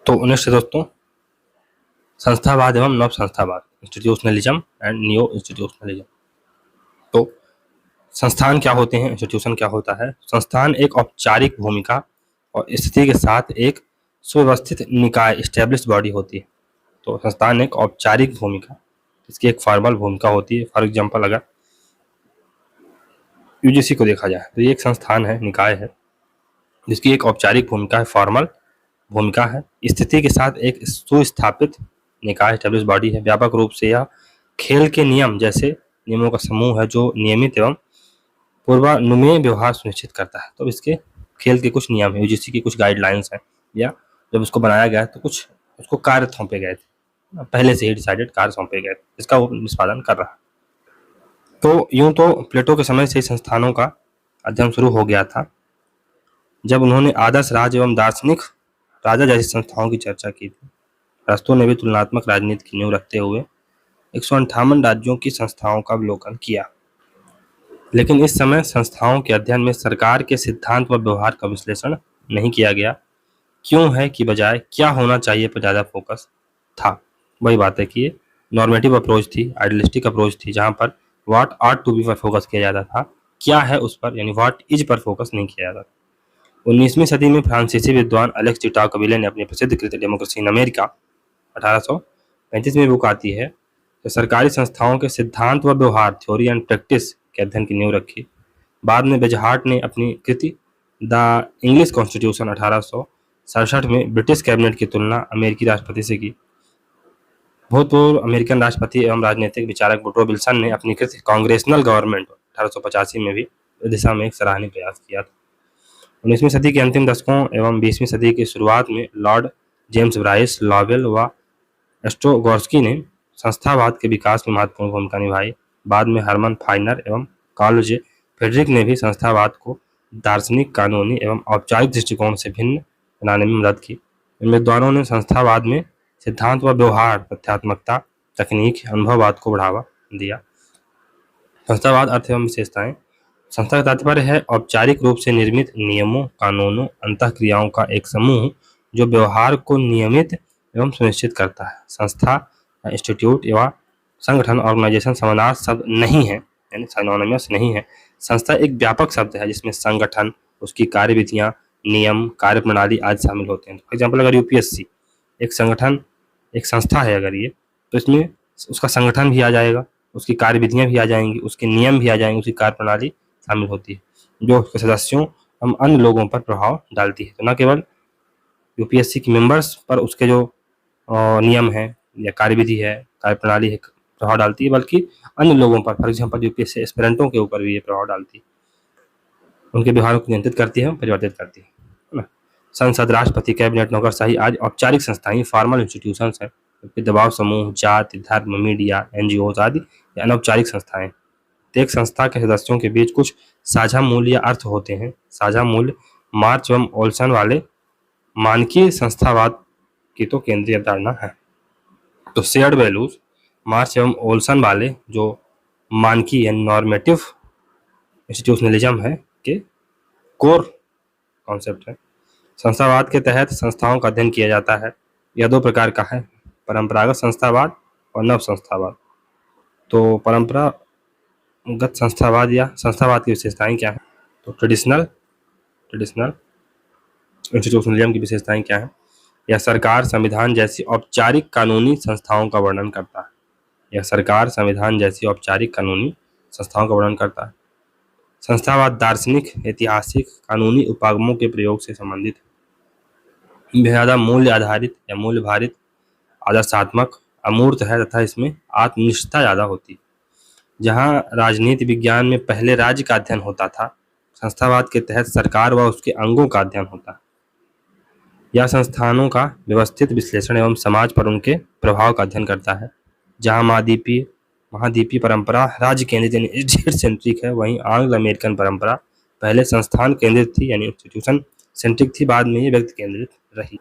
तो नेक्स्ट है दोस्तों संस्थावाद एवं नव संस्थावाद, इंस्टीट्यूशनलिज्म एंड न्यू इंस्टीट्यूशनलिज्म। तो संस्थान क्या होते हैं, इंस्टीट्यूशन क्या होता है? संस्थान एक औपचारिक भूमिका और स्थिति के साथ एक सुव्यवस्थित निकाय, एस्टेब्लिश्ड बॉडी होती है। तो संस्थान एक औपचारिक भूमिका, इसकी एक फॉर्मल भूमिका होती है। फॉर एग्जांपल अगर यूजीसी को देखा जाए तो ये एक संस्थान है, निकाय है, जिसकी एक औपचारिक भूमिका है, फॉर्मल भूमिका है। स्थिति के साथ एक सुस्थापित निकाय, एस्टेब्लिश्ड बॉडी है। व्यापक रूप से यह खेल के नियम जैसे नियमों का समूह है जो नियमित एवं पूर्वानुमेय व्यवहार सुनिश्चित करता है। तो इसके खेल के कुछ नियम है, यूजीसी की कुछ गाइडलाइंस हैं, या जब उसको बनाया गया तो कुछ उसको कार्य सौंपे गए थे, पहले से ही डिसाइडेड कार्य सौंपे गए थे, इसका वो निष्पादन कर रहा है। तो यूं तो प्लेटो के समय से ही संस्थानों का अध्ययन शुरू हो गया था, जब उन्होंने आदर्श राज एवं दार्शनिक राजा जैसी संस्थाओं की चर्चा की थी। अरस्तू ने भी तुलनात्मक राजनीति की नींव रखते हुए 158 राज्यों की संस्थाओं का अवलोकन किया। लेकिन इस समय संस्थाओं के अध्ययन में सरकार के सिद्धांत व व्यवहार का विश्लेषण नहीं किया गया। क्यों है कि बजाय क्या होना चाहिए पर ज़्यादा फोकस था। वही बात है कि ये नॉर्मेटिव अप्रोच थी, आइडियलिस्टिक अप्रोच थी, जहाँ पर व्हाट आर्ट टू बी पर फोकस किया जाता था, क्या है उस पर यानी व्हाट इज पर फोकस नहीं किया जाता था। 19वीं सदी में फ्रांसीसी विद्वान अलेक्स डी टॉकविले ने अपनी प्रसिद्ध कृति डेमोक्रेसी इन अमेरिका 1835 में बुक आती है, तो सरकारी संस्थाओं के सिद्धांत व व्यवहार, थ्योरी एंड प्रैक्टिस के अध्ययन की नींव रखी। बाद में बेजहार्ट ने अपनी कृति द इंग्लिश कॉन्स्टिट्यूशन 1867 में ब्रिटिश कैबिनेट की तुलना अमेरिकी राष्ट्रपति से की। भूतपूर्व अमेरिकन राष्ट्रपति एवं राजनीतिक विचारक वुडरो विल्सन ने अपनी कृति कांग्रेसनल गवर्नमेंट 1885 में भी इस दिशा में एक सराहनीय प्रयास किया था। 19वीं सदी के अंतिम दशकों एवं 20वीं सदी की शुरुआत में लॉर्ड जेम्स ब्राइस, लॉवेल व एस्ट्रोगोर्स्की ने संस्थावाद के विकास में महत्वपूर्ण भूमिका निभाई। बाद में हरमन फाइनर एवं कार्ल जे फ्रेडरिक ने भी संस्थावाद को दार्शनिक, कानूनी एवं औपचारिक दृष्टिकोण से भिन्न बनाने में मदद की। इन विद्वानों ने संस्थावाद में सिद्धांत व व्यवहार, तथ्यात्मकता, तकनीक, अनुभववाद को बढ़ावा दिया। संस्थावाद अर्थ एवं विशेषताएं। संस्था का तात्पर्य है औपचारिक रूप से निर्मित नियमों, कानूनों, अंतःक्रियाओं का एक समूह जो व्यवहार को नियमित एवं सुनिश्चित करता है। संस्था, इंस्टीट्यूट एवं संगठन, ऑर्गेनाइजेशन समानार्थी शब्द नहीं है, यानी सिनोनिमस नहीं है। संस्था एक व्यापक शब्द है जिसमें संगठन, उसकी कार्यविधियां, नियम, कार्यप्रणाली आदि शामिल होते हैं। फॉर एग्जाम्पल अगर यूपीएससी एक संगठन, एक संस्था है अगर ये, तो इसमें उसका संगठन भी आ जाएगा, उसकी कार्यविधियां भी आ जाएंगी, उसके नियम भी आ जाएंगे, उसकी कार्यप्रणाली शामिल होती है, जो उसके सदस्यों हम अन्य लोगों पर प्रभाव डालती है। तो न केवल यूपीएससी के मेंबर्स पर उसके जो नियम है या कार्यविधि है, कार्यप्रणाली है, प्रभाव डालती है, बल्कि अन्य लोगों पर, फॉर एग्जाम्पल यूपीएससी एस्पिरेंटों के ऊपर भी ये प्रभाव डालती है, उनके व्यवहार को नियंत्रित करती है, परिवर्तित करती है ना। संसद, राष्ट्रपति, कैबिनेट, नौकरशाही आज औपचारिक संस्थाएं, फॉर्मल इंस्टीट्यूशंस हैं, जबकि दबाव समूह, जाति, धर्म, मीडिया, एनजीओ आदि अनौपचारिक संस्थाएं। एक संस्था के सदस्यों के बीच कुछ साझा मूल्य या अर्थ होते हैं। साझा मूल्य मार्च एवं ओल्सन वाले मानकीय संस्थावाद की तो केंद्रीय धारणा है। तो शेयर्ड वैल्यूज मार्च एवं ओल्सन वाले जो मानकीय नॉर्मेटिव इंस्टीट्यूशनलिज्म है के कोर कॉन्सेप्ट है। संस्थावाद के तहत संस्थाओं का अध्ययन किया जाता है। यह दो प्रकार का है, परंपरागत संस्थावाद और नव संस्थावाद। तो परंपरागत संस्थावाद या संस्थावाद की विशेषताएं क्या है? तो ट्रेडिशनल इंस्टीट्यूशनलिज्म की विशेषताएं क्या है? यह सरकार, संविधान जैसी औपचारिक कानूनी संस्थाओं का वर्णन करता है। यह सरकार, संविधान जैसी औपचारिक कानूनी संस्थाओं का वर्णन करता है। संस्थावाद दार्शनिक, ऐतिहासिक, कानूनी उपागमों के प्रयोग से संबंधित है। ज़्यादा मूल्य आधारित या मूल्य भारित, आदर्शात्मक, अमूर्त है तथा इसमें आत्मनिष्ठता ज़्यादा होती है। जहाँ राजनीति विज्ञान में पहले राज्य का अध्ययन होता था, संस्थावाद के तहत सरकार व उसके अंगों का अध्ययन होता है। यह संस्थानों का व्यवस्थित विश्लेषण एवं समाज पर उनके प्रभाव का अध्ययन करता है। जहाँ महाद्वीपीय परंपरा राज्य केंद्रित यानी स्टेट सेंट्रिक है, वहीं आंग्ल अमेरिकन परंपरा पहले संस्थान केंद्रित थी यानी इंस्टीट्यूशन सेंट्रिक थी, बाद में ये व्यक्ति केंद्रित रही।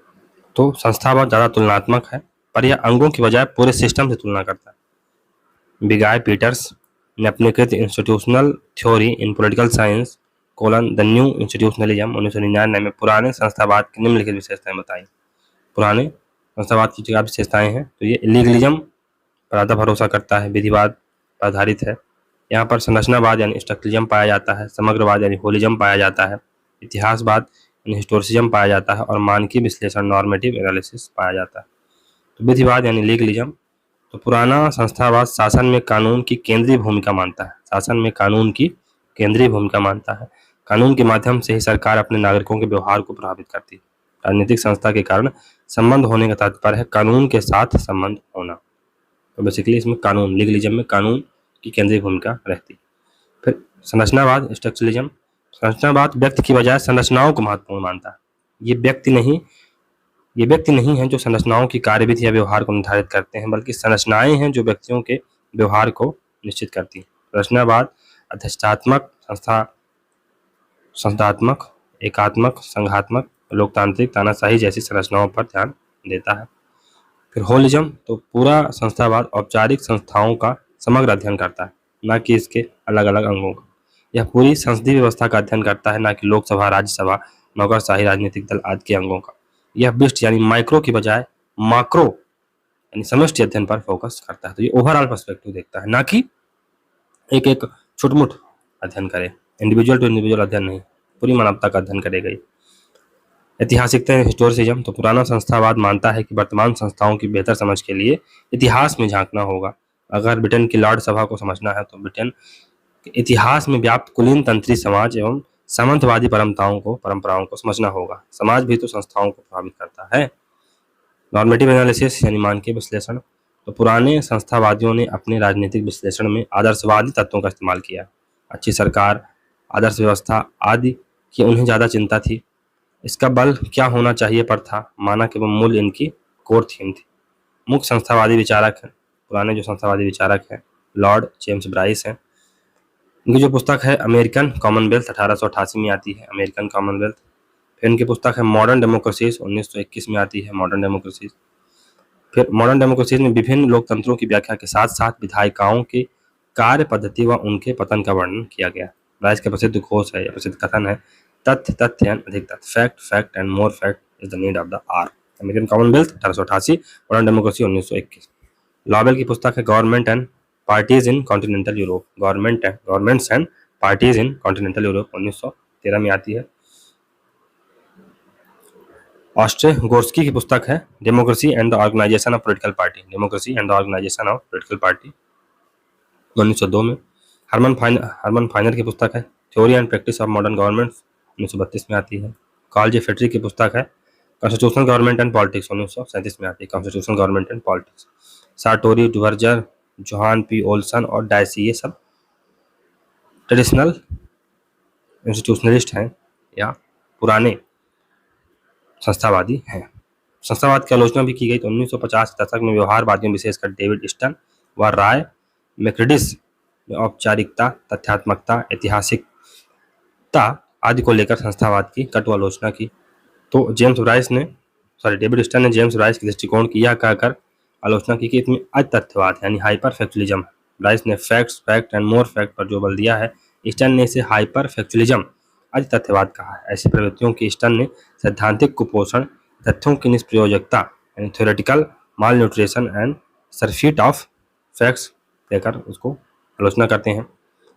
तो संस्थावाद ज़्यादा तुलनात्मक है, पर यह अंगों की बजाय पूरे सिस्टम से तुलना करता है। बिगाय पीटर्स ने अपनी कृत institutional theory in political science the new institutionalism 1999 में पुराने संस्थावाद की निम्नलिखित विशेषताएं बताई। पुराने संस्थावाद की क्या विशेषताएं हैं, तो ये लीगलिज्म पर ज़्यादा भरोसा करता है, विधिवाद पर आधारित है। यहाँ पर संरचनावाद यानी स्ट्रक्चरलिज्म पाया जाता है, समग्रवाद यानी होलिज्म पाया जाता है, इतिहासवाद यानी हिस्टोरिसिज्म पाया जाता है और मानकीय विश्लेषण नॉर्मेटिव एनालिसिस पाया जाता है। तो विधिवाद यानी लीगलिज्म, तो पुराना संस्थावाद शासन में कानून की केंद्रीय भूमिका मानता है, शासन में कानून की केंद्रीय भूमिका मानता है। कानून के माध्यम से ही सरकार अपने नागरिकों के व्यवहार को प्रभावित करती है। राजनीतिक संस्था के कारण संबंध होने का तात्पर्य है कानून के साथ संबंध होना। तो बेसिकली इसमें कानून, लीगलिज्म में कानून की केंद्रीय भूमिका रहती है। फिर संरचनावाद स्ट्रक्चरलिज्म, संरचनावाद व्यक्ति की बजाय संरचनाओं को महत्वपूर्ण मानता है। ये व्यक्ति नहीं है जो संरचनाओं की कार्यविधि या व्यवहार को निर्धारित करते हैं, बल्कि संरचनाएं हैं जो व्यक्तियों के व्यवहार को निश्चित करती हैं। संरचनावाद अधिष्ठात्मक, संस्थात्मक, एकात्मक, संघात्मक, लोकतांत्रिक, तानाशाही जैसी संरचनाओं पर ध्यान देता है। फिर होलिज्म, तो पूरा संस्थावाद औपचारिक संस्थाओं का समग्र अध्ययन करता है, न कि इसके अलग अलग अंगों का। यह पूरी संसदीय व्यवस्था का अध्ययन करता है, न कि लोकसभा, राज्यसभा, नौकरशाही, राजनीतिक दल आदि के अंगों का। यह बिस्ट यानी माइक्रो की बजाय माक्रो यानी समष्टि अध्ययन पर फोकस करता है। तो ये ओवरऑल पर्सपेक्टिव देखता है, ना कि एक एक छुटमुट अध्ययन करे, इंडिविजुअल टू इंडिविजुअल अध्ययन नहीं, पूरी मानवता का अध्ययन करेगा। ऐतिहासिकता हिस्टोरिसिज्म, तो पुराना संस्थावाद मानता है कि वर्तमान संस्थाओं की बेहतर समझ के लिए इतिहास में झांकना होगा। अगर ब्रिटेन की लॉर्ड सभा को समझना है तो ब्रिटेन के इतिहास में व्याप्त कुलीन तंत्री समाज एवं सामंतवादी परंपराओं को समझना होगा। समाज भी तो संस्थाओं को प्रभावित करता है। नॉर्मेटिव एनालिसिस यानी मानकीय विश्लेषण, तो पुराने संस्थावादियों ने अपने राजनीतिक विश्लेषण में आदर्शवादी तत्वों का इस्तेमाल किया। अच्छी सरकार, आदर्श व्यवस्था आदि की उन्हें ज़्यादा चिंता थी। इसका बल क्या होना चाहिए पर था, मानक एवं मूल्य इनकी कोर थीम थी। मुख्य संस्थावादी विचारक हैं, पुराने जो संस्थावादी विचारक हैं, लॉर्ड जेम्स ब्राइस हैं। इनकी जो पुस्तक है अमेरिकन कॉमनवेल्थ 1888 में आती है, अमेरिकन कॉमनवेल्थ। फिर इनकी पुस्तक है मॉडर्न डेमोक्रेसीज, 1921 में आती है, मॉडर्न डेमोक्रेसीज। फिर मॉडर्न डेमोक्रेसीज में विभिन्न लोकतंत्रों की व्याख्या के साथ साथ विधायिकाओं की कार्य पद्धति व उनके पतन का वर्णन किया गया। ब्राइस का प्रसिद्ध घोष है, प्रसिद्ध कथन है, तथ्य एंड अधिक तथ्य, fact and more fact is the need of the hour. American Commonwealth 1888, modern democracy 1921। Lowell की पुस्तक है government and parties in continental Europe, governments and parties in continental Europe, 1913 में आती है। ऑस्ट्रे गोर्स्की की पुस्तक है democracy and the organization of political party, democracy and the organization of political party, 1902 में। हरमन फाइनर की पुस्तक है theory and practice of modern government, 1932 में आती है। कार्ल जे फेटरी की पुस्तक है कॉन्स्टिट्यूशनल गवर्नमेंट एंड पॉलिटिक्स, 1937 में आती है, constitutional government and politics. Sartori, Duverger, Johan P Olsen और डायसी, ये सब ट्रेडिशनल इंस्टीट्यूशनलिस्ट हैं या पुराने संस्थावादी हैं। संस्थावाद की आलोचना भी की गई। तो 1950 के दशक में व्यवहारवादियों, विशेषकर डेविड स्टन व राय मैक्रेडिस में औपचारिकता, तथ्यात्मकता, ऐतिहासिकता आदि को लेकर संस्थावाद की कटु आलोचना की। तो डेविड स्टन ने जेम्स ब्राइस के दृष्टिकोण की यह कहकर आलोचना की कि इसमें अतथ्यवाद यानी हाइपर फैक्चुअलिज्म। ब्राइस ने फैक्ट एंड मोर फैक्ट पर जो बल दिया है, स्टन ने इसे हाइपर फैक्चुअलिज्म, अतथ्यवाद कहा है। ऐसी प्रवृत्तियों की स्टन ने सैद्धांतिक कुपोषण, तथ्यों की निष्प्रयोजकता यानी theoretical malnutrition and surfeit of facts देकर उसको आलोचना करते हैं।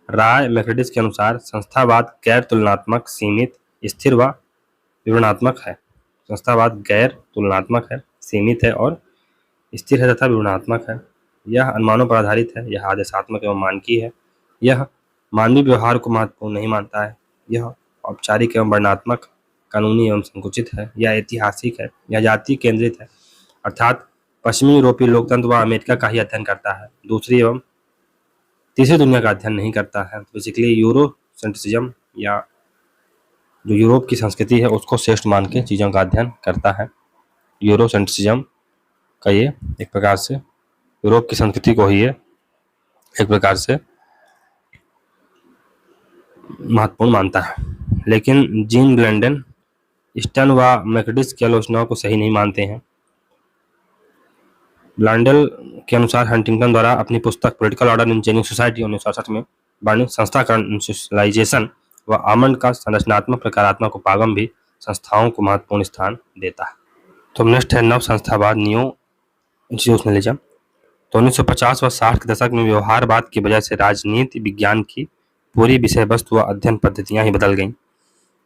राय मैक्रेडिस के अनुसार संस्थावाद गैर तुलनात्मक, सीमित, स्थिर व विवरणात्मक है। संस्थावाद गैर तुलनात्मक है, सीमित है और स्थिर है तथा विवरणात्मक है। यह अनुमानों पर आधारित है, यह आदेशात्मक एवं मानकीय है, यह मानवीय व्यवहार को महत्वपूर्ण नहीं मानता है, यह औपचारिक एवं वर्णनात्मक, कानूनी एवं संकुचित है, यह ऐतिहासिक है, यह जाति केंद्रित है, अर्थात पश्चिमी यूरोपीय लोकतंत्र व अमेरिका का ही अध्ययन करता है, दूसरी एवं तीसरी दुनिया का अध्ययन नहीं करता है। बेसिकली यूरोसेंट्रिसिज्म या जो यूरोप की संस्कृति है उसको श्रेष्ठ मान के चीज़ों का अध्ययन करता है। यूरोसेंट्रिसिज्म का ये एक प्रकार से यूरोप की संस्कृति को ही ये एक प्रकार से महत्वपूर्ण मानता है। लेकिन जीन ग्लेंडन, स्टन व मैक्रेडिस की आलोचनाओं को सही नहीं मानते हैं। ब्लांडेल के अनुसार हंटिंगटन द्वारा अपनी पुस्तक political order in changing society 1968 में वर्णित संस्थाकरण, इंस्टीट्यूशनलाइजेशन व आमंड का संरचनात्मक प्रकारात्मक उपागम भी संस्थाओं को महत्वपूर्ण स्थान देता है। तो नेक्स्ट है नव संस्थावाद, न्यू इंस्टीट्यूशनलिज्म। तो 1950 व 60 के दशक में व्यवहारवाद की वजह से राजनीति विज्ञान की पूरी विषय वस्तु व अध्ययन पद्धतियां ही बदल गईं।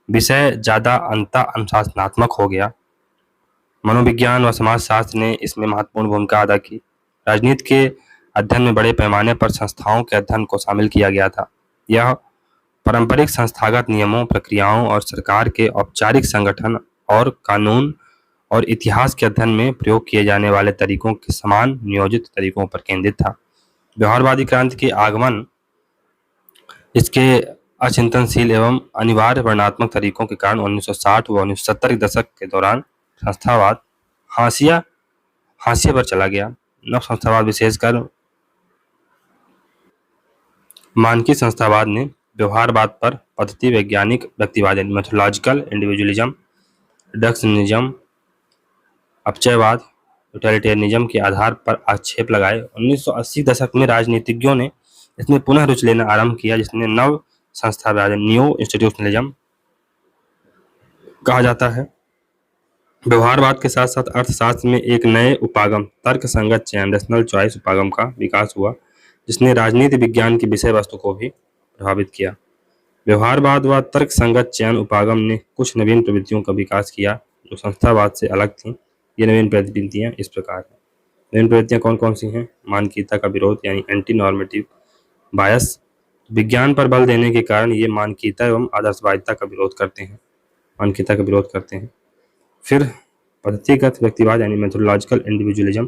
विषय ज़्यादा अनुशासनात्मक हो गया। मनोविज्ञान व समाजशास्त्र ने इसमें महत्वपूर्ण भूमिका अदा की। राजनीति के अध्ययन में बड़े पैमाने पर संस्थाओं के अध्ययन को शामिल किया गया था। यह पारंपरिक संस्थागत नियमों, प्रक्रियाओं और सरकार के औपचारिक संगठन और कानून और इतिहास के अध्ययन में प्रयोग किए जाने वाले तरीकों के समान नियोजित तरीकों पर केंद्रित था। व्यवहारवादी क्रांति के आगमन इसके अचिंतनशील एवं अनिवार्य वर्णनात्मक तरीकों के कारण 1960 व 1970 के दशक के दौरान संस्थावाद हाशिए पर चला गया। नव संस्थावाद विशेषकर मानकीय संस्थावाद ने व्यवहारवाद पर पद्धति वैज्ञानिक व्यक्तिवाद मेथोडोलॉजिकल इंडिविजुअलिज्म, रिडक्शनिज्म, अपचयवाद, यूटिलिटेरियनिज्म के आधार पर आक्षेप लगाए। 1980 दशक में राजनीतिज्ञों ने इसमें पुनः रुचि लेना आरंभ किया, जिसने नव संस्थावाद न्यू इंस्टीट्यूशनलिज्म कहा जाता है। व्यवहारवाद के साथ साथ अर्थशास्त्र में एक नए उपागम तर्कसंगत चयन रैशनल चॉइस उपागम का विकास हुआ, जिसने राजनीति विज्ञान की विषय वस्तु को भी प्रभावित किया। व्यवहारवाद व तर्कसंगत चयन उपागम ने कुछ नवीन प्रवृत्तियों का विकास किया जो संस्थावाद से अलग थीं। ये नवीन प्रवृत्तियां इस प्रकार हैं। नवीन प्रवृत्तियां कौन कौन सी हैं? मानकीयता का विरोध यानी एंटी नॉर्मेटिव बायस। विज्ञान पर बल देने के कारण ये मानकीयता एवं आदर्शवादिता का विरोध करते हैं, मानकीयता का विरोध करते हैं। फिर पद्धतिगत व्यक्तिवाद यानी मेथोडोलॉजिकल इंडिविजुअलिज्म।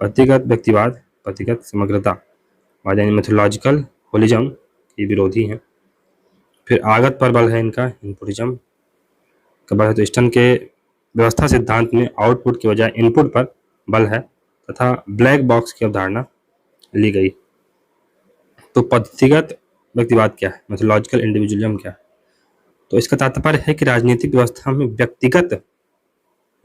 पद्धतिगत व्यक्तिवाद पद्धतिगत समग्रता वाद यानी मेथोडोलॉजिकल होलिज्म के विरोधी हैं। फिर आगत पर बल है इनका, इनपुटिज्म का बल है। तो स्टर्न के व्यवस्था सिद्धांत में आउटपुट की बजाय इनपुट पर बल है तथा ब्लैक बॉक्स की अवधारणा ली गई। तो पद्धतिगत व्यक्तिवाद क्या है, मेथोडोलॉजिकल इंडिविजुअलिज्म क्या है? तो इसका तात्पर्य है कि राजनीतिक व्यवस्था में व्यक्तिगत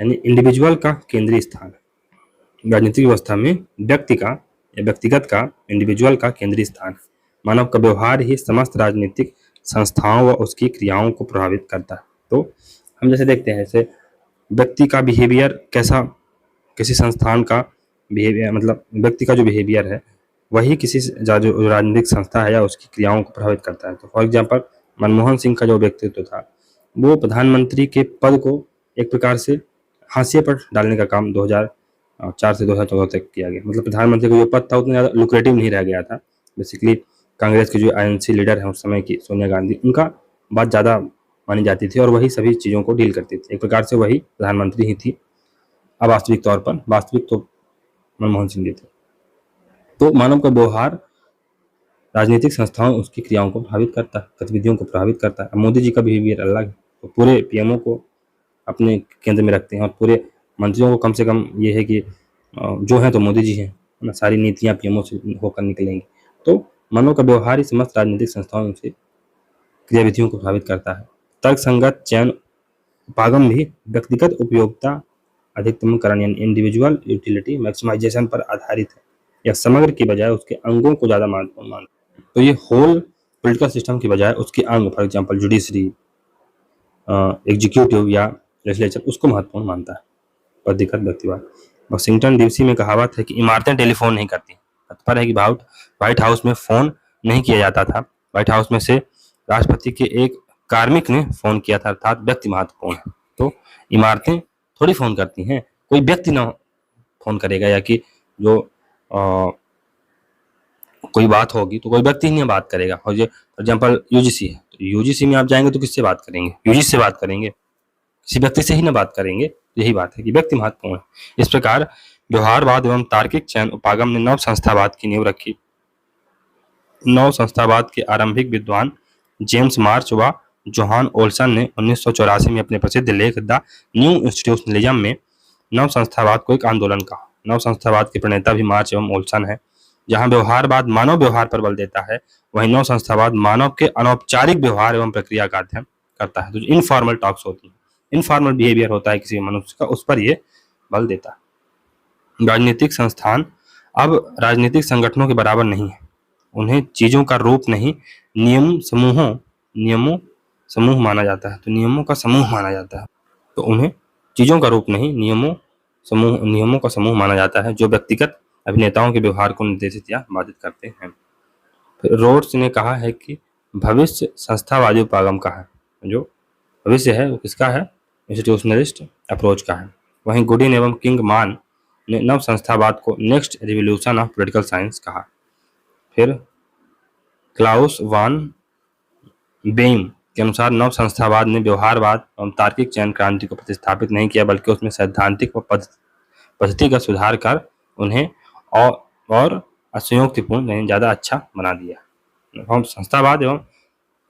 यानी इंडिविजुअल का केंद्रीय स्थान है। राजनीतिक व्यवस्था में व्यक्ति का या व्यक्तिगत का, इंडिविजुअल का केंद्रीय स्थान है। मानव का व्यवहार ही समस्त राजनीतिक संस्थाओं व उसकी क्रियाओं को प्रभावित करता है। तो हम जैसे देखते हैं, जैसे व्यक्ति का बिहेवियर कैसा, किसी संस्थान का बिहेवियर मतलब व्यक्ति का जो बिहेवियर है वही किसी जो राजनीतिक संस्था है या उसकी क्रियाओं को प्रभावित करता है। तो फॉर एग्जाम्पल मनमोहन सिंह का जो व्यक्तित्व था वो प्रधानमंत्री के पद को एक प्रकार से हाशिए पर डालने का काम 2004 से 2014 तक किया गया। मतलब प्रधानमंत्री का जो पद था उतना ज़्यादा लुक्रेटिव नहीं रह गया था। बेसिकली कांग्रेस के जो आईएनसी लीडर हैं उस समय की सोनिया गांधी, उनका बात ज़्यादा मानी जाती थी और वही सभी चीज़ों को डील करती थी। एक प्रकार से वही प्रधानमंत्री ही थी अवास्तविक तौर पर, वास्तविक तो मनमोहन सिंह जी थे। तो मानव का व्यवहार राजनीतिक संस्थाओं उसकी क्रियाओं को प्रभावित करता है, गतिविधियों को प्रभावित करता है। मोदी जी का बिहेवियर अलग है, तो पूरे पीएमओ को अपने केंद्र में रखते हैं और पूरे मंत्रियों को कम से कम ये है कि जो है तो मोदी जी हैं ना, सारी नीतियां पीएमओ से होकर निकलेंगी। तो मानव का व्यवहार ही समस्त राजनीतिक संस्थाओं से क्रियाविधियों को प्रभावित करता है। तर्कसंगत चयन उपागम भी व्यक्तिगत उपयोगिता अधिकतमकरण यानी इंडिविजुअल यूटिलिटी मैक्सिमाइजेशन पर आधारित है। यह समग्र की बजाय उसके अंगों को ज़्यादा महत्वपूर्ण मानता है। तो ये होल पॉलिटिकल सिस्टम की बजाय उसके अंग, फॉर एग्जाम्पल जुडिशरी, एग्जीक्यूटिव या लेजिस्लेचर, उसको महत्वपूर्ण मानता है पद्धतिगत व्यक्तिवाद। वाशिंगटन डीसी में कहावत है कि इमारतें टेलीफोन नहीं करती। तात्पर्य है कि व्हाइट हाउस में फोन नहीं किया जाता था। व्हाइट हाउस में से राष्ट्रपति के एक कार्मिक ने फोन किया था, अर्थात व्यक्ति महत्वपूर्ण है। तो इमारतें थोड़ी फोन करती हैं, कोई व्यक्ति ना फोन करेगा, या कि जो कोई बात होगी तो कोई व्यक्ति ही नहीं बात करेगा। और जो फॉर एग्जाम्पल यूजीसी है, तो यूजीसी में आप जाएंगे तो किससे बात करेंगे? यूजीसी से बात करेंगे, किसी व्यक्ति से ही ना बात करेंगे। यही बात है कि व्यक्ति महत्वपूर्ण है। इस प्रकार व्यवहारवाद एवं तार्किक चयन उपागम ने नव संस्थावाद की नींव रखी। नव संस्थावाद के आरंभिक विद्वान जेम्स मार्च व जोहान ओल्सन ने 1984 में अपने प्रसिद्ध लेख द न्यू इंस्टीट्यूशनलिज्म में नव संस्थावाद को एक आंदोलन कहा। नव संस्थावाद के प्रणेता भी मार्च एवं ओल्सन है। जहां व्यवहारवाद मानव व्यवहार पर बल देता है, वहीं नव संस्थावाद मानव के अनौपचारिक व्यवहार एवं प्रक्रिया का अध्ययन करता है। तो जो इनफॉर्मल टॉक्स होती है, इनफॉर्मल बिहेवियर होता है किसी मनुष्य का, उस पर ये बल देता है। राजनीतिक संस्थान अब राजनीतिक संगठनों के बराबर नहीं है। उन्हें चीजों का रूप नहीं, नियमों समूह माना जाता है। तो नियमों का समूह माना जाता है। तो उन्हें चीजों का रूप नहीं, नियमों समूह नियमों का समूह माना जाता है जो व्यक्तिगत अभिनेताओं के व्यवहार को निर्देशित या बाधित करते हैं। फिर रोड्स ने कहा है कि भविष्य संस्थावादी उपागम का है, जो भविष्य है वो किसका है, इंस्टीट्यूशनलिस्ट अप्रोच का है। वहीं गुडिन एवं किंग मान ने नव संस्थावाद को next revolution of political science कहा। फिर क्लाउस वान बेम के अनुसार नव संस्थावाद ने व्यवहारवाद एवं तार्किक चयन क्रांति को प्रतिस्थापित नहीं किया, बल्कि उसमें सैद्धांतिक व पद्धतिगत सुधार कर उन्हें और असंयोक्तिपूर्ण यानी ज़्यादा अच्छा बना दिया। हम संस्थावाद एवं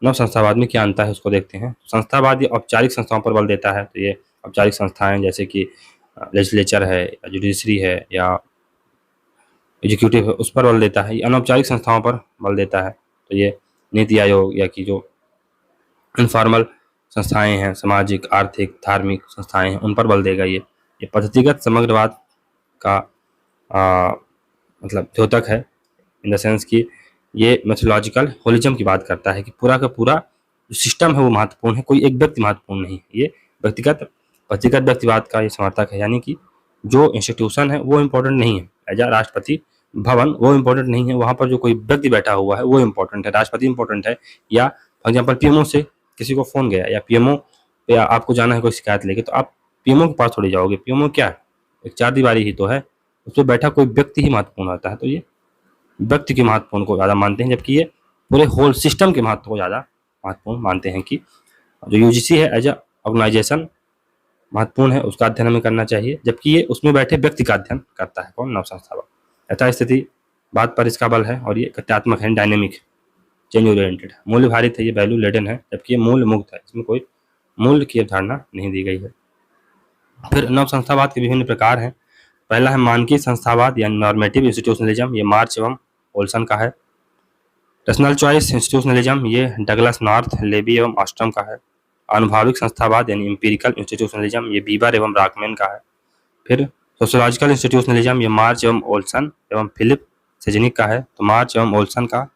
नव संस्थावाद में क्या अंतर है उसको देखते हैं। संस्थावाद ये औपचारिक संस्थाओं पर बल देता है, तो ये औपचारिक संस्थाएं जैसे कि लेजिस्लेचर है या जुडिशरी है या एग्जीक्यूटिव है उस पर बल देता है। ये अनौपचारिक संस्थाओं पर बल देता है, तो ये नीति आयोग या कि जो इनफॉर्मल संस्थाएं हैं, सामाजिक आर्थिक धार्मिक संस्थाएं हैं, उन पर बल देगा। ये पद्धतिगत समग्रवाद का मतलब द्योतक है, इन द सेंस कि ये मेथोलॉजिकल होलिज्म की बात करता है कि पूरा का पूरा जो सिस्टम है वो महत्वपूर्ण है, कोई एक व्यक्ति महत्वपूर्ण नहीं है। ये व्यक्तिगत व्यक्तिवाद का ये समर्थक है, यानी कि जो इंस्टीट्यूशन है वो इम्पोर्टेंट नहीं है। एज आ राष्ट्रपति भवन वो इम्पोर्टेंट नहीं है, वहाँ पर जो कोई व्यक्ति बैठा हुआ है वो इम्पोर्टेंट है। राष्ट्रपति इम्पोर्टेंट है, या फॉर एग्जाम्पल पीएमओ से किसी को फोन गया या पीएमओ या आपको जाना है कोई शिकायत लेके, तो आप पीएमओ के पास थोड़ी जाओगे। पीएमओ क्या है, एक चार दीवारी ही तो है, उस पर बैठा कोई व्यक्ति ही महत्वपूर्ण होता है। तो ये व्यक्ति के महत्वपूर्ण को ज़्यादा मानते हैं, जबकि ये पूरे होल सिस्टम के महत्व को ज़्यादा महत्वपूर्ण मानते हैं कि जो यूजीसी है एज अ ऑर्गेनाइजेशन महत्वपूर्ण है, उसका अध्ययन हमें करना चाहिए, जबकि ये उसमें बैठे व्यक्ति का अध्ययन करता है। कौन, नव संस्थावाद। यथास्थिति बात पर इसका बल है और ये कथ्यात्मक है, डायनेमिक, चेंज ओरिएंटेड है, मूल्य भारित है, ये वैल्यू लेडन है, जबकि ये मूल्य मुक्त है, इसमें कोई मूल्य की अवधारणा नहीं दी गई है। फिर नव संस्थावाद के विभिन्न प्रकार हैं। पहला है मानकीय संस्थावाद या नॉर्मेटिव इंस्टीट्यूशनलिज्म, ये मार्च एवं ओल्सन का है। रैशनल चॉइस इंस्टीट्यूशनलिज्म, ये डगलस नॉर्थ, लेबी एवं ऑस्ट्रम का है। आनुभाविक संस्थावाद यानी एम्पिरिकल इंस्टीट्यूशनलिज्म, ये बीबर एवं राकमैन का है। फिर सोशियोलॉजिकल इंस्टीट्यूशनलिज्म, ये मार्च एवं ओल्सन एवं फिलिप सेजनिक का है। तो मार्च एवं ओल्सन का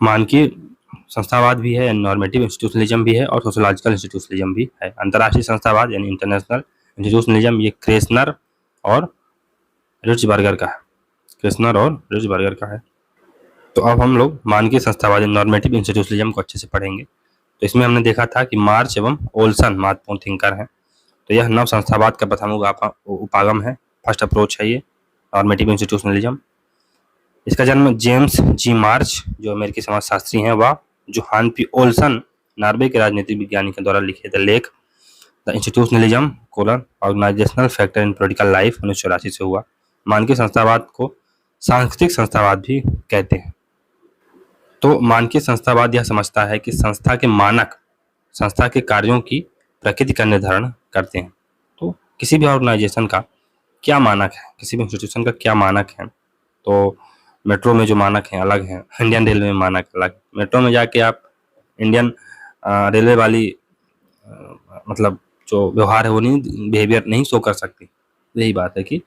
मानकीय संस्थावाद भी है, नॉर्मेटिव इंस्टीट्यूशनलिज्म भी है और सोशियोलॉजिकल इंस्टीट्यूशनलिज्म भी है। अंतर्राष्ट्रीय संस्थावाद यानी इंटरनेशनल इंस्टीट्यूशनलिज्म, ये क्रेसनर और रिचबर्गर का है। क्रेसनर और रिचबर्गर का है। तो अब हम लोग मानकीय संस्थावाद नॉर्मेटिव इंस्टीट्यूशनलिज्म को अच्छे से पढ़ेंगे। तो इसमें हमने देखा था कि मार्च एवं ओल्सन महत्वपूर्ण थिंकर हैं। तो यह नव संस्थावाद का प्रथम उपागम है, फर्स्ट अप्रोच है ये नॉर्मेटिव इंस्टीट्यूशनलिज्म। इसका जन्म जेम्स जी मार्च जो अमेरिकी समाजशास्त्री हैं व जोहान पी ओल्सन नॉर्वे के राजनीतिक विज्ञानी के द्वारा लिखे द लेख the institutionalism organizational factor in political life 1984 से हुआ। मानकीय संस्थावाद को सांस्कृतिक संस्थावाद भी कहते हैं। तो मानकीय संस्थावाद यह समझता है कि संस्था के मानक संस्था के कार्यों की प्रकृति का निर्धारण करते हैं। तो किसी भी ऑर्गेनाइजेशन का क्या मानक है, किसी भी इंस्टीट्यूशन का क्या मानक है, तो मेट्रो में जो मानक हैं अलग हैं, इंडियन रेलवे में मानक अलग। मेट्रो में जाके आप इंडियन रेलवे वाली मतलब जो व्यवहार है वो नहीं, बिहेवियर नहीं शो कर सकती। यही बात है कि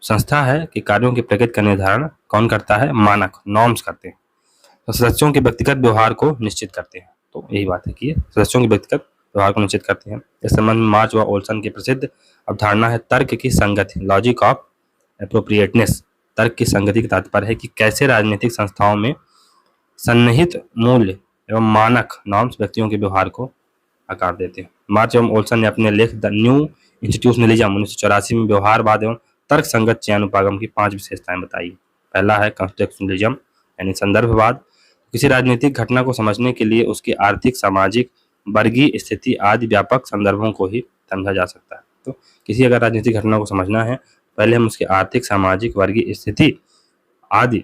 संस्था है कि कार्यों की प्रकृति का निर्धारण कौन करता है, मानक, नॉर्म्स करते हैं, तो सदस्यों के व्यक्तिगत व्यवहार को निश्चित करते हैं। तो यही बात है कि ये सदस्यों के व्यक्तिगत व्यवहार को निश्चित करते हैं। इस संबंध में मार्च व ओल्सन की प्रसिद्ध अवधारणा है तर्क की संगति, लॉजिक ऑफ एप्रोप्रिएटनेस। तर्क की संगति का तात्पर्य है कि कैसे राजनीतिक संस्थाओं में सन्निहित मूल्य एवं मानक नॉर्म्स व्यक्तियों के व्यवहार को आकार देते हैं। मार्च एवं ओल्सन ने अपने लेख द न्यू इंस्टीट्यूशनलिज्म 1984 में व्यवहारवाद एवं तर्क संगत चयन उपागम की 5 विशेषताएं बताई। पहला है कॉन्टेक्सचुअलिज्म यानी संदर्भवाद। किसी राजनीतिक घटना को समझने के लिए उसकी आर्थिक, सामाजिक, वर्गीय स्थिति आदि व्यापक संदर्भों को ही समझा जा सकता है। तो किसी अगर राजनीतिक घटना को समझना है, पहले हम उसके आर्थिक, सामाजिक, वर्गीय स्थिति आदि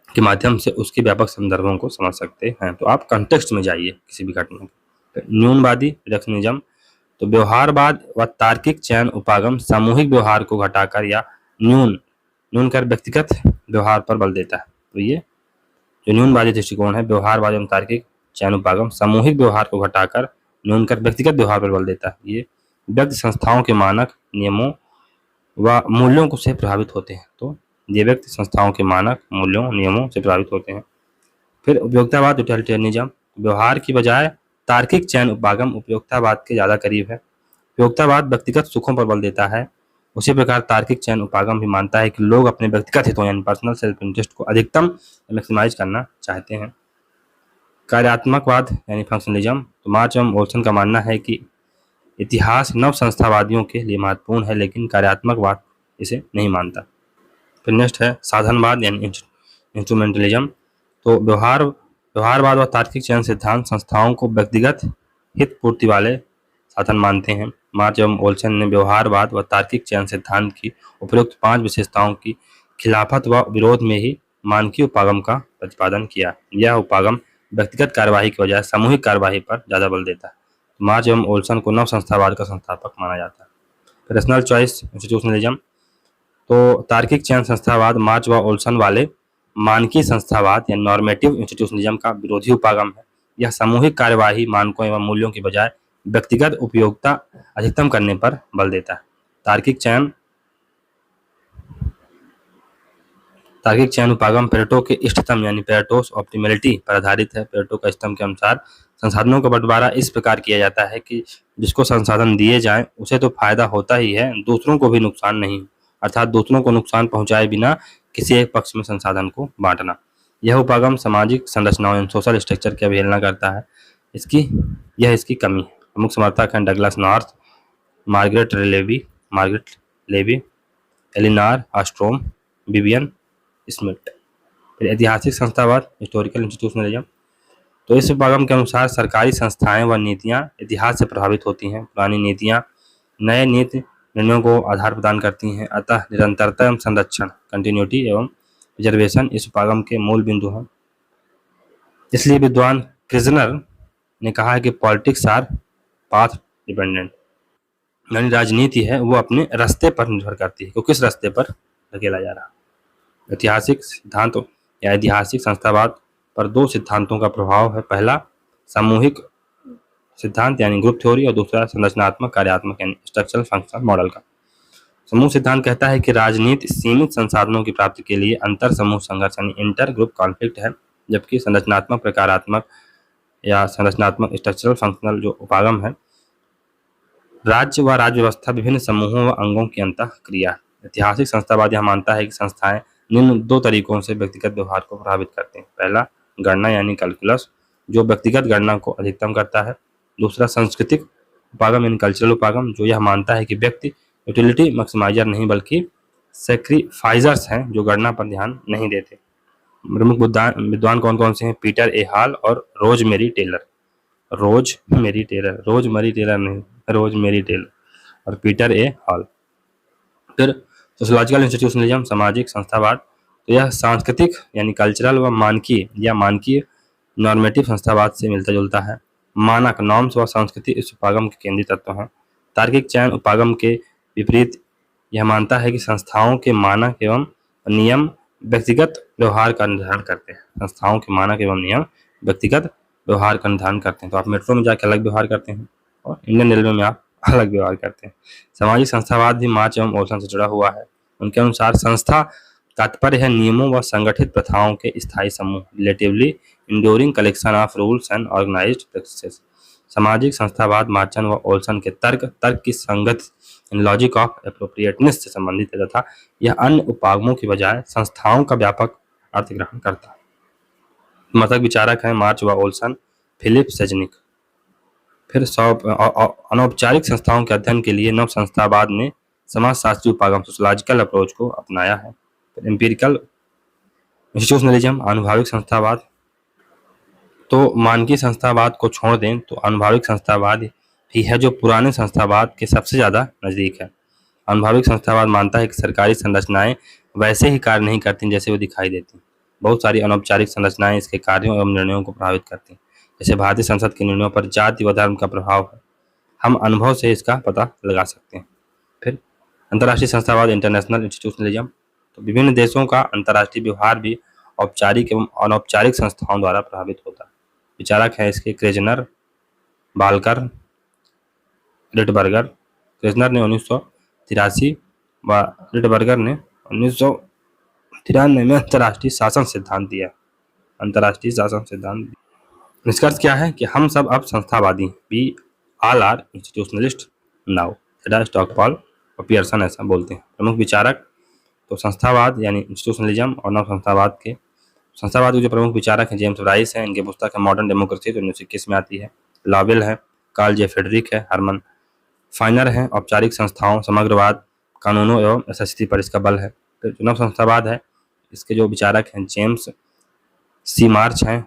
के माध्यम से उसके व्यापक संदर्भों को समझ सकते हैं। तो आप कॉन्टेक्स्ट में जाइए किसी भी घटना के। न्यूनवादी रिडक्शनिज्म, तो व्यवहारवाद व तार्किक चयन उपागम सामूहिक व्यवहार को घटाकर या न्यून कर व्यक्तिगत व्यवहार पर बल देता है। तो ये जो न्यूनवादी दृष्टिकोण है, व्यवहारवाद एवं तार्किक चयन उपागम सामूहिक व्यवहार को घटाकर न्यून कर व्यक्तिगत व्यवहार पर बल देता है। ये व्यक्ति संस्थाओं के मानक, नियमों व मूल्यों को से प्रभावित होते हैं। तो ये व्यक्ति संस्थाओं के मानक, मूल्यों, नियमों से प्रभावित होते हैं। फिर उपयोगितावाद यूटिलिटेरियनिज्म, व्यवहार की बजाय तार्किक चयन उपागम उपयोगितावाद के ज़्यादा करीब है। उपयोगितावाद व्यक्तिगत सुखों पर बल देता है। उसी प्रकार तार्किक चयन उपागम भी मानता है कि लोग अपने व्यक्तिगत हितों यानी पर्सनल सेल्फ इंटरेस्ट को अधिकतम मैक्सिमाइज करना चाहते हैं। कार्यात्मकवाद यानी फंक्शनलिज्म, तो मार्च एवं ओल्सन का मानना है कि इतिहास नव संस्थावादियों के लिए महत्वपूर्ण है, लेकिन कार्यात्मकवाद इसे नहीं मानता। फिर नेक्स्ट है साधनवाद यानी इंस्ट्रूमेंटलिज्म, तो व्यवहारवाद व तार्किक चयन सिद्धांत संस्थाओं को व्यक्तिगत हित पूर्ति वाले साधन मानते हैं। मार्च एवं ओल्सन ने व्यवहारवाद व तार्किक चयन सिद्धांत की उपरोक्त 5 विशेषताओं की खिलाफत व विरोध में ही मानकीय उपागम का प्रतिपादन किया। यह उपागम व्यक्तिगत कार्यवाही की बजाय सामूहिक कार्यवाही पर ज्यादा बल देता है। मार्च एवं ओल्सन को नव संस्थावाद का संस्थापक माना जाता है। पर्सनल चॉइस इंस्टीट्यूशनलिज्म, तो तार्किक चयन संस्थावाद मार्च व ओल्सन वाले मानकीय संस्थावाद या नॉर्मेटिव इंस्टीट्यूशनलिज्म का विरोधी उपागम है। यह सामूहिक कार्यवाही मानकों एवं मूल्यों की बजाय व्यक्तिगत उपयोगिता अधिकतम करने पर बल देता है। तार्किक चयन उपागम पेरेटो के इष्टतम यानी पेरेटोस ऑप्टिमलिटी पर आधारित है। पेरेटो का इष्टतम के अनुसार संसाधनों का बंटवारा इस प्रकार किया जाता है कि जिसको संसाधन दिए जाएं उसे तो फायदा होता ही है, दूसरों को भी नुकसान नहीं, अर्थात दूसरों को नुकसान पहुंचाए बिना किसी एक पक्ष में संसाधन को बांटना। यह उपागम सामाजिक संरचनाओं एवं सोशल स्ट्रक्चर की अवहेलना करता है। इसकी कमी है। प्रमुख समर्थक हैं Douglas North, Margaret Levi, Elinor Ostrom, Vivien Smith. फिर ऐतिहासिक संस्थावाद हिस्टोरिकल इंस्टीट्यूशनलिज्म, तो इस उपागम के अनुसार सरकारी संस्थाएं व नीतियां इतिहास से प्रभावित होती हैं। पुरानी नीतियां नए नीति निर्णयों को आधार प्रदान करती हैं, अतः निरंतरता एवं संरक्षण कंटिन्यूटी एवं रिजर्वेशन इस उपागम के मूल बिंदु हैं। इसलिए विद्वान क्रिजनर ने कहा है कि पॉलिटिक्स आर पाथ डिपेंडेंट, यानी राजनीति है वो अपने रास्ते पर निर्भर करती है कि किस रास्ते पर धकेला जा रहा है। ऐतिहासिक सिद्धांत या ऐतिहासिक संस्थावाद पर 2 सिद्धांतों का प्रभाव है। पहला सामूहिक सिद्धांत यानी ग्रुप थ्योरी, और दूसरा संरचनात्मक कार्यात्मक यानी स्ट्रक्चरल फंक्शनल मॉडल का। समूह सिद्धांत कहता है कि राजनीति सीमित संसाधनों की प्राप्ति के लिए अंतर समूह संघर्ष यानी इंटर ग्रुप कॉन्फ्लिक्ट है, जबकि संरचनात्मक प्रकारात्मक या संरचनात्मक स्ट्रक्चरल फंक्शनल जो उपागम है राज्य व राज्य व्यवस्था विभिन्न समूहों व अंगों की अंतः क्रिया। ऐतिहासिक संस्थावाद यह मानता है कि संस्थाएं निम्न 2 तरीकों से व्यक्तिगत व्यवहार को प्रभावित करते हैं। पहला गणना यानी कैलकुलस जो व्यक्तिगत गणना को अधिकतम करता है। दूसरा सांस्कृतिक उपागम यानी कल्चरल उपागम जो यह मानता है कि व्यक्ति यूटिलिटी मैक्सिमाइजर नहीं बल्कि सैक्रिफाइजर्स हैं जो गणना पर ध्यान नहीं देते। प्रमुख विद्वान कौन कौन से हैं? पीटर ए हॉल और रोजमेरी टेलर और पीटर ए हॉल। फिर सोशलॉजिकल इंस्टीट्यूशनलिज्म सामाजिक संस्थावाद, तो यह सांस्कृतिक यानी कल्चरल व मानकीय नॉर्मेटिव संस्थावाद से मिलता जुलता है। मानक नॉर्म्स व संस्कृति इस उपागम के केंद्रीय तत्व हैं। तार्किक चयन उपागम के विपरीत यह मानता है कि संस्थाओं के मानक एवं नियम व्यक्तिगत व्यवहार का निर्धारण करते हैं। तो आप मेट्रो में जाकर अलग व्यवहार करते हैं और इंडियन रेलवे में आप अलग व्यवहार करते हैं। सामाजिक संस्थावाद भी मार्च एवं ओल्सन से जुड़ा हुआ है। उनके अनुसार संस्था तात्पर्य है नियमों व संगठित प्रथाओं के स्थायी समूह, relatively enduring collection of rules and organized practices. सामाजिक संस्थावाद मार्चन व ओल्सन के तर्क की संगत लॉजिक ऑफ एप्रोप्रिएटनेस से संबंधित है तथा यह अन्य उपागमों की बजाय संस्थाओं का व्यापक अर्थ ग्रहण करता है। मतक विचारक हैं मार्च व ओल्सन, फिलिप सेजनिक। फिर अनौपचारिक संस्थाओं के अध्ययन के लिए नव संस्थावाद ने समाजशास्त्रीय उपागम सोशलॉजिकल अप्रोच को अपनाया है। फिर एम्पिरिकल इंस्टीट्यूशनलिज्म अनुभाविक संस्थावाद, तो मानकीय संस्थावाद को छोड़ दें तो अनुभाविक संस्थावाद ही है जो पुराने संस्थावाद के सबसे ज्यादा नजदीक है। अनुभाविक संस्थावाद मानता है कि सरकारी संरचनाएं वैसे ही कार्य नहीं करती जैसे वो दिखाई देती। बहुत सारी अनौपचारिक संरचनाएं इसके कार्यों एवं निर्णयों को प्रभावित करती हैं। जैसे भारतीय संसद के निर्णयों पर जाति व धर्म का प्रभाव है, हम अनुभव से इसका पता लगा सकते हैं। फिर अंतर्राष्ट्रीय संस्थावाद इंटरनेशनल इंस्टीट्यूशनलिज्म, तो विभिन्न देशों का अंतर्राष्ट्रीय व्यवहार भी औपचारिक एवं अनौपचारिक संस्थाओं द्वारा प्रभावित होता है। विचारक है इसके क्रेजनर, बालकर, रिटबर्गर। क्रेजनर ने 1983 व रिटबर्गर ने 1993 में अंतर्राष्ट्रीय शासन सिद्धांत दिया। निष्कर्ष क्या है कि हम सब अब संस्थावादी, वी ऑल आर इंस्टीट्यूशनलिस्ट। नाउ। थेडर, स्टॉकपॉल और पियर्सन ऐसा बोलते हैं। प्रमुख विचारक तो संस्थावाद यानी इंस्टीट्यूशनलिज्म और नव संस्थावाद के जो प्रमुख विचारक हैं जेम्स राइस हैं, इनकी पुस्तक है मॉडर्न डेमोक्रेसी जो 1921 में आती है। लावेल है, कार्ल जे फ्रेडरिक है, हरमन फाइनर है, औपचारिक संस्थाओं, समग्रवाद, कानूनों एवं यथास्थिति पर इसका बल है। फिर जो नव संस्थावाद है इसके जो विचारक हैं जेम्स सी मार्च हैं,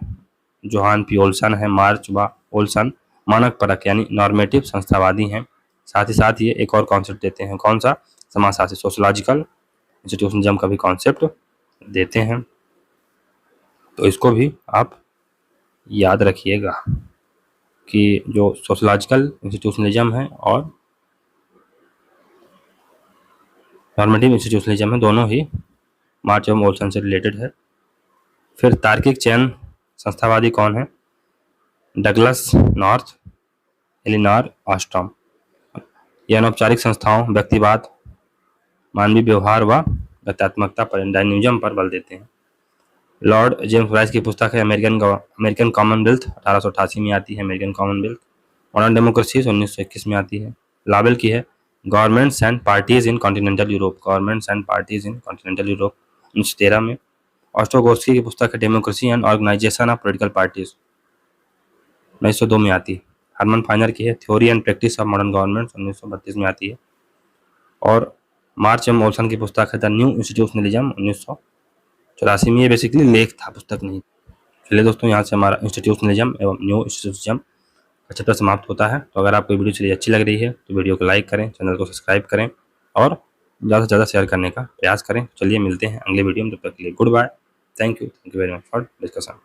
जोहान पी ओल्सन है, मार्च व ओल्सन मानक परक यानी नॉर्मेटिव संस्थावादी हैं। साथ ही साथ ये एक और कॉन्सेप्ट देते हैं, कौन सा, समाजशास्त्री सोशलॉजिकल इंस्टीट्यूशनलिज्म का भी कॉन्सेप्ट देते हैं। तो इसको भी आप याद रखिएगा कि जो सोशलॉजिकल इंस्टीट्यूशनलिज्म है और नॉर्मेटिव इंस्टीट्यूशनलिज्म है दोनों ही मार्च एवं ओल्सन से रिलेटेड है। फिर तार्किक चयन संस्थावादी कौन है, डगलस नॉर्थ, एलिनॉर ऑस्ट्रॉम। ये अनौपचारिक संस्थाओं, व्यक्तिवाद, मानवीय व्यवहार व गत्यात्मकता पर डायनिज्म पर बल देते हैं। लॉर्ड जेम्स राइस की पुस्तक है अमेरिकन कॉमनवेल्थ 1888 में आती है, अमेरिकन कॉमनवेल्थ। मॉडर्न डेमोक्रेसी 1921 में आती है। लावेल की है governments and parties in continental Europe, governments and parties in continental Europe 1913 में। ऑस्ट्रोगोस्की की पुस्तक है democracy and organisation of political parties 1902 में आती है। हरमन फाइनर की है theory and practice of modern government 1932 में आती है। और मार्च एम ओल्सन की पुस्तक है द न्यू इंस्टीट्यूशनलिज्म 1984 में। ये बेसिकली लेख था, पुस्तक नहीं। चलिए दोस्तों, यहाँ से हमारा इंस्टीट्यूशनलिज्म एवं न्यू इंस्टीट्यूशनलिज्म का चैप्टर समाप्त होता है। तो अगर आपको वीडियो चलिए अच्छी लग रही है तो वीडियो को लाइक करें, चैनल को सब्सक्राइब करें और ज़्यादा से ज़्यादा शेयर करने का प्रयास करें। चलिए मिलते हैं अगले वीडियो में, तब तक के लिए goodbye, thank you very much for discussion.